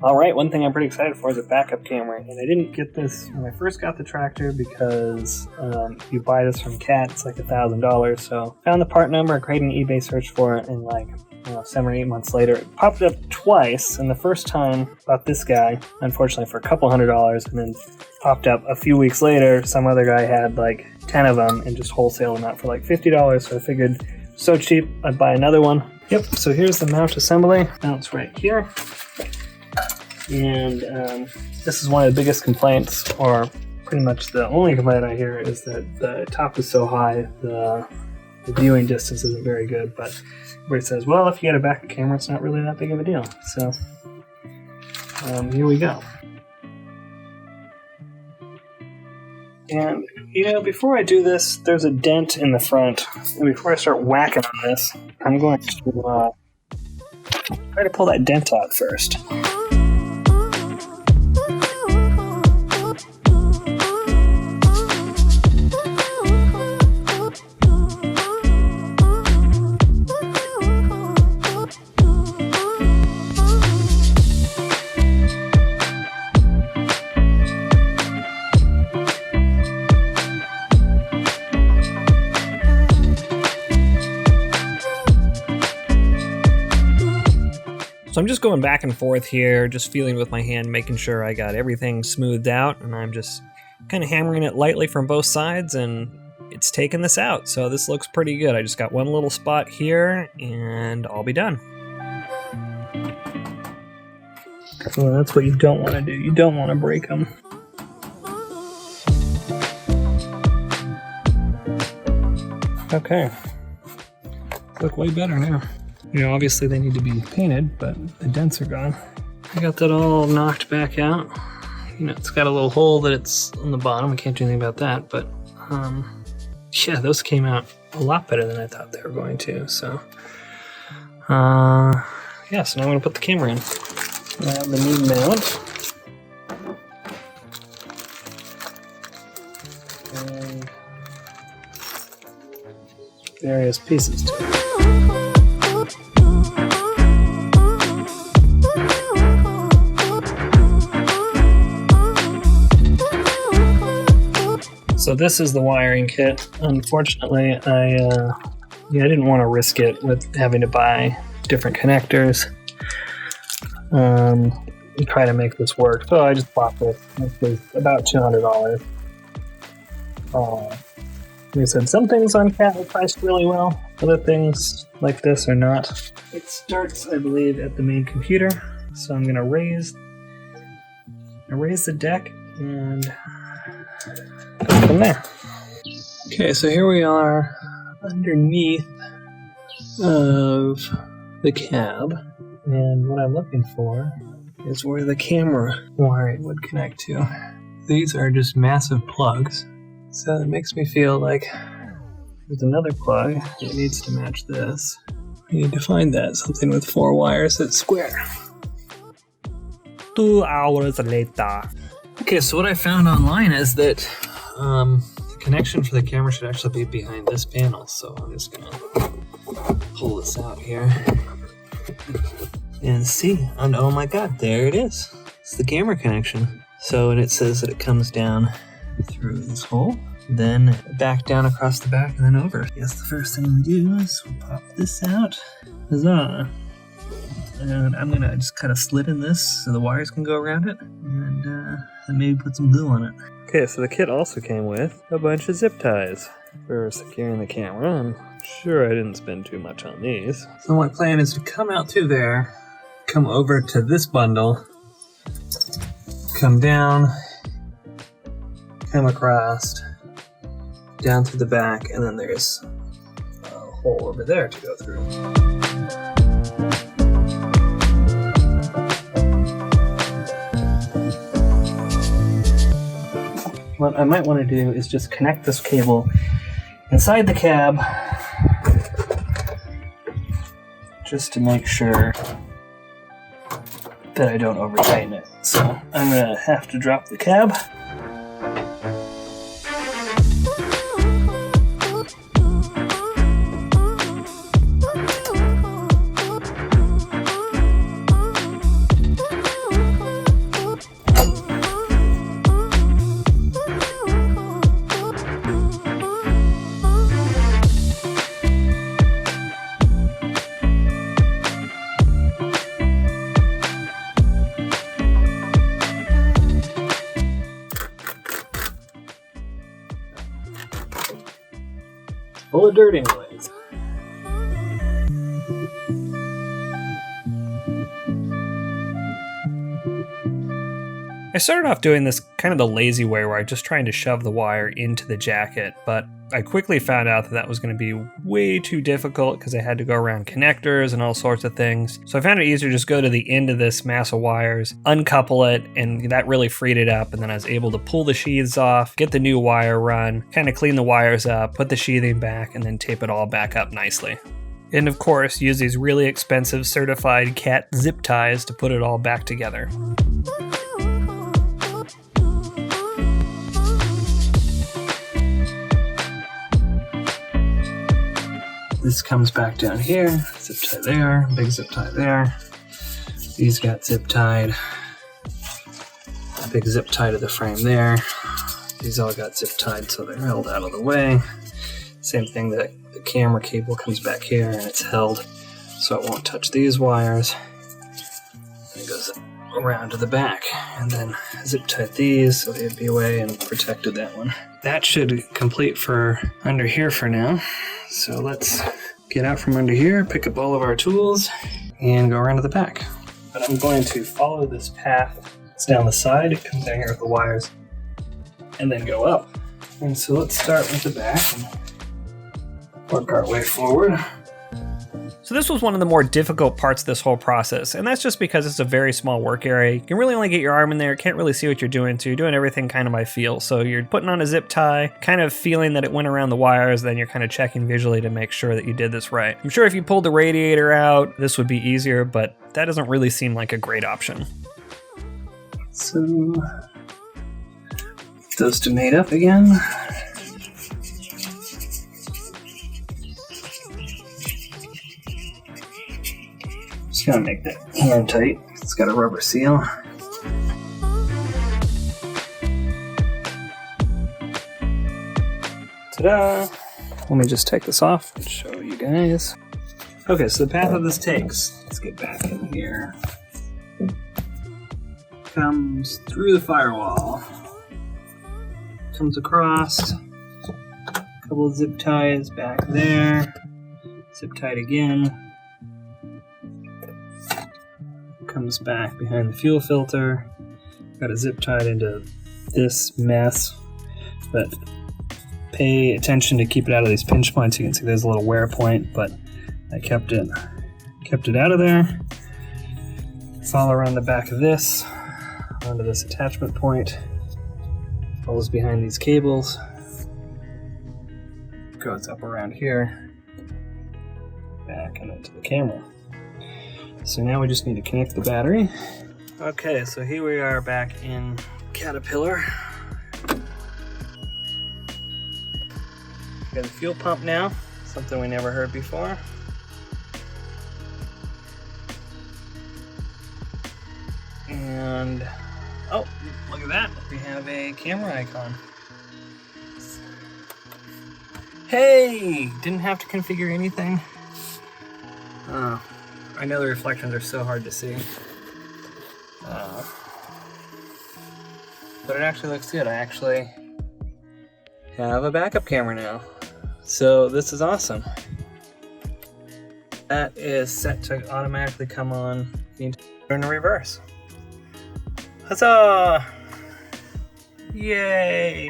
All right, one thing I'm pretty excited for is a backup camera, and I didn't get this when I first got the tractor because if you buy this from Cat, it's like $1,000. So found the part number, created an eBay search for it, and like 7 or 8 months later, it popped up twice. And the first time, bought this guy, unfortunately for a couple $100, and then popped up a few weeks later. Some other guy had like 10 of them and just wholesale them out for like $50. So I figured, so cheap, I'd buy another one. Yep. So here's the mount assembly. Mount's right here. And this is one of the biggest complaints, or pretty much the only complaint I hear, is that the top is so high, the viewing distance isn't very good. But everybody says, well, if you get a backup camera, it's not really that big of a deal. So here we go. And, before I do this, there's a dent in the front. And before I start whacking on this, I'm going to try to pull that dent out first. So I'm just going back and forth here, just feeling with my hand, making sure I got everything smoothed out, and I'm just kind of hammering it lightly from both sides, and it's taking this out. So this looks pretty good. I just got one little spot here, and I'll be done. Well, that's what you don't want to do. You don't want to break them. Okay. Look way better now. Obviously they need to be painted, but the dents are gone. I got that all knocked back out. It's got a little hole that it's on the bottom. I can't do anything about that, but yeah, those came out a lot better than I thought they were going to. So yeah, so now I'm gonna put the camera in. I have the new mount. And various pieces to it. So this is the wiring kit. Unfortunately, I didn't want to risk it with having to buy different connectors and try to make this work. So I just bought this. This was about $200. Like I said, some things on Cat are priced really well. Other things like this are not. It starts, I believe, at the main computer. So I'm gonna raise the deck and go from there. Okay, so here we are underneath of the cab, and what I'm looking for is where the camera wiring would connect to. These are just massive plugs, so it makes me feel like there's another plug that needs to match this. I need to find that, something with 4 wires that's square. 2 hours later. Okay, so what I found online is that the connection for the camera should actually be behind this panel, so I'm just gonna pull this out here and see. And oh my god, there it is. It's the camera connection. So, and it says that it comes down through this hole, then back down across the back, and then over. Yes, the first thing we do is we'll pop this out. Huzzah! And I'm gonna just cut a slit in this so the wires can go around it, and maybe put some glue on it. Okay, so the kit also came with a bunch of zip ties for securing the camera. I'm sure I didn't spend too much on these. So my plan is to come out through there, come over to this bundle, come down, come across, down through the back, and then there's a hole over there to go through. What I might want to do is just connect this cable inside the cab just to make sure that I don't over tighten it. So I'm going to have to drop the cab. full of dirt anyways. I started off doing this kind of the lazy way where I'm just trying to shove the wire into the jacket, but I quickly found out that was going to be way too difficult because I had to go around connectors and all sorts of things. So I found it easier to just go to the end of this mass of wires, uncouple it, and that really freed it up. And then I was able to pull the sheaths off, get the new wire run, kind of clean the wires up, put the sheathing back, and then tape it all back up nicely. And of course, use these really expensive certified cat zip ties to put it all back together. This comes back down here, zip tie there, big zip tie there. These got zip tied, big zip tie to the frame there. These all got zip tied so they're held out of the way. Same thing, the camera cable comes back here and it's held so it won't touch these wires. And it goes around to the back, and then zip tied these so they'd be away and protected that one. That should complete for under here for now. So let's get out from under here, pick up all of our tools, and go around to the back. But I'm going to follow this path. It's down the side, it comes down here with the wires, and then go up. And so let's start with the back and work our way forward. So this was one of the more difficult parts of this whole process, and that's just because it's a very small work area. You can really only get your arm in there, can't really see what you're doing, so you're doing everything kind of by feel. So you're putting on a zip tie, kind of feeling that it went around the wires, then you're kind of checking visually to make sure that you did this right. I'm sure if you pulled the radiator out, this would be easier, but that doesn't really seem like a great option. So, those to mate up again. Just gonna make that hand tight. It's got a rubber seal. Ta-da! Let me just take this off and show you guys. Okay, so the path that this takes, let's get back in here, comes through the firewall, comes across, a couple of zip ties back there, zip tied again, comes back behind the fuel filter, got a zip tied into this mess, but pay attention to keep it out of these pinch points. You can see there's a little wear point, but I kept it out of there. Follow around the back of this, onto this attachment point, follows behind these cables, goes up around here, back and into the camera. So now we just need to connect the battery. Okay, so here we are back in Caterpillar. Got the fuel pump now, something we never heard before. And, oh, look at that. We have a camera icon. Hey! Didn't have to configure anything. Oh, I know the reflections are so hard to see. But it actually looks good. I actually have a backup camera now. So this is awesome. That is set to automatically come on in reverse. Huzzah! Yay!